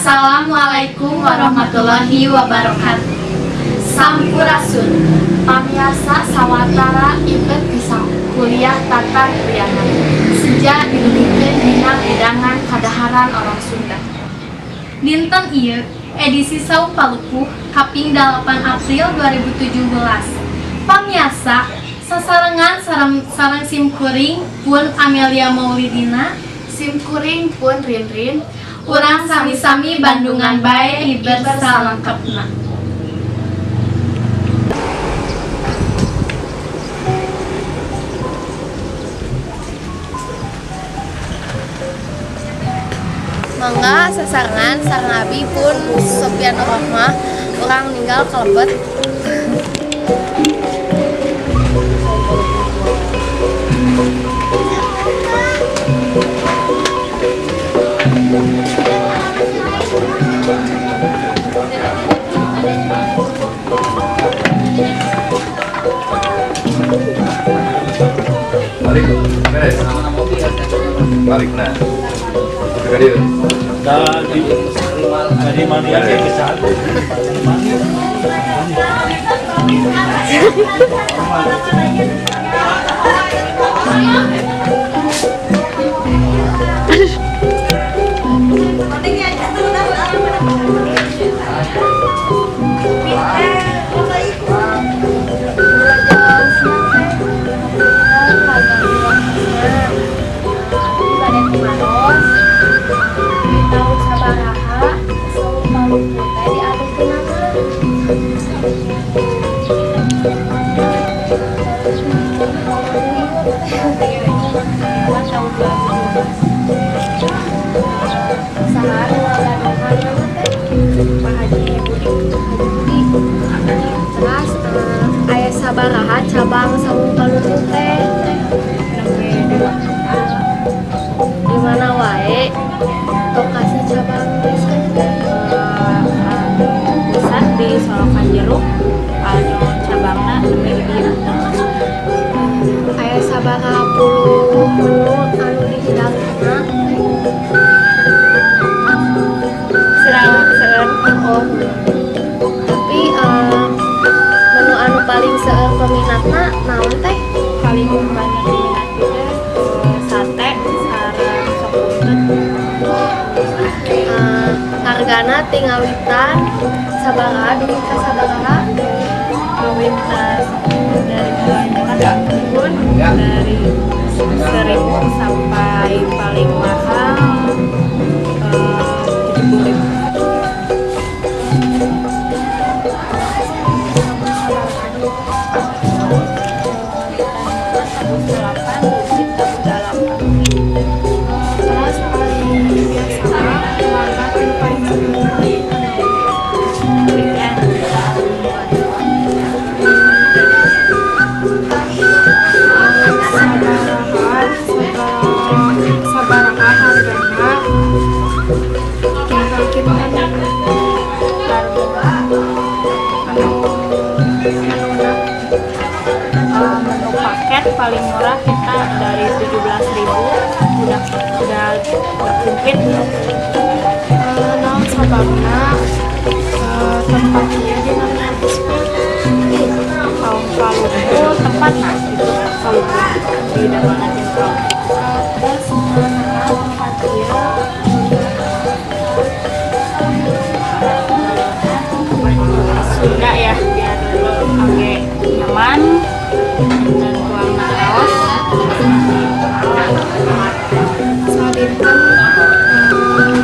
Assalamualaikum warahmatullahi wabarakatuh. Sampurasun. Pamiarsa sawatara ikut bisa kuliah tata kriana. Sejak dilulikeun dina bidangan kadaharan orang Sunda. Dinten ieu edisi Saung Palupuh kaping 8 April 2017. Pamiarsa sasarengan sareng simkuring pun Amelia Maulidina, Simkuring pun Rinrin. urang sami-sami Bandungan bae hiber salengkepna. Mangga sasarengan sareng abi pun Sopian Rohmah urang ninggal kalebet. Balik, beres. Balik nah. Hadir. Dari mania kayak bisa. Aya sabaraha cabang Saung Palupuh teh? Di mana wae lokasi cabang riset Pusat di Solokan Jeruk, anu cabangna nembe di dieu. aya sabaraha puluh menu anu dihidangna? Seueur. Oh. Tapi menu anu paling seueur peminatna naon teh? Paling banyak diminati teh sate sareng sop buntut. Hargana tinggawitan sabaraha dugi ka sabaraha? Kualitas dari kebanyakan pun dari 1.000 sampai paling mahal 70.000. Menu paket paling murah kita dari 17.000 udah komplit. Naon sababna tempat ieu dinamina Saung Palupuh tempatna itu Palupuh di Damangan Jengkol. terus tempat ieu Sunda ya biar agak nyaman dan ruang kaos. sadinten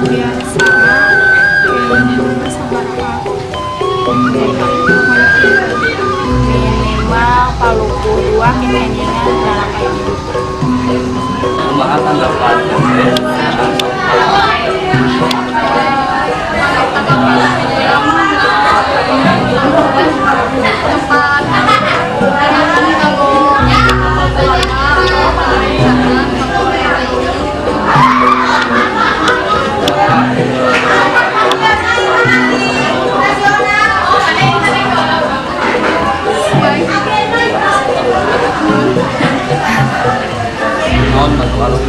biasana kayaknya sabaraha? Minimal Palupuh 2 kayaknya dalam kayak Tambahan tanggapan non kalau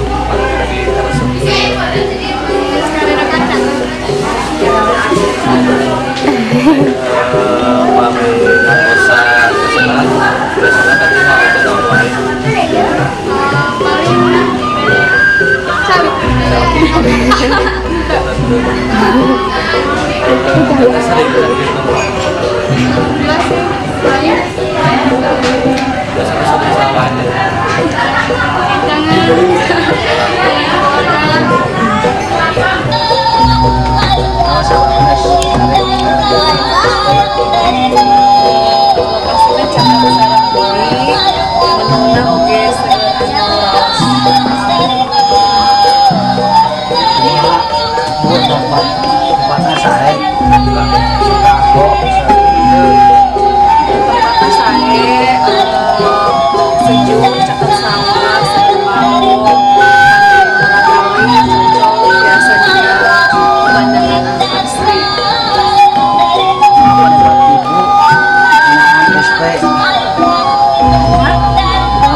sawah, sembako, kali, cocok, biasa juga pemandangan asri.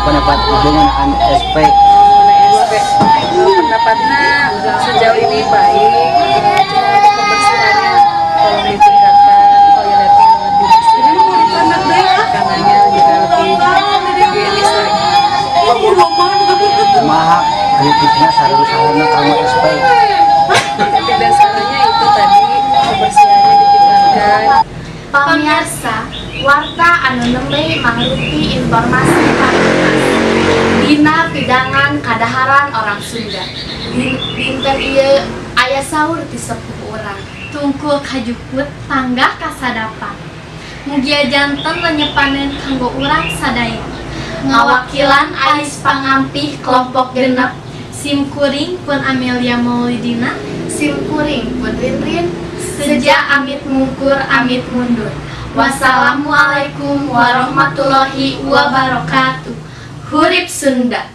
Pendapat ibu mengenai SP. Pendapatnya sejauh ini baik, cuma untuk kebersihannya tolong ditingkatkan, toiletnya lebih bersih, makanannya juga lebih higienis lagi. Kumaha kritiknya sarana kamu SP. Kritik dan sarannya itu tadi kebersihannya ditingkatkan. Pamirsa, warta anu nembe mangrupi informasi panunas dina pidangan kadaharan orang Sunda. Dinten ieu aya saur ti sepuh urang. Tungkul kajukut panggah kasadapan. Mugia janten lenyepanen kanggo urang sadaya. Ngawakilan ais pangampih kelompok genep, Simkuring pun Amelia Maulidina. simkuring pun rinrin, sejak amit mungkur amit mundur. Wassalamualaikum warahmatullahi wabarakatuh. Hurip Sunda.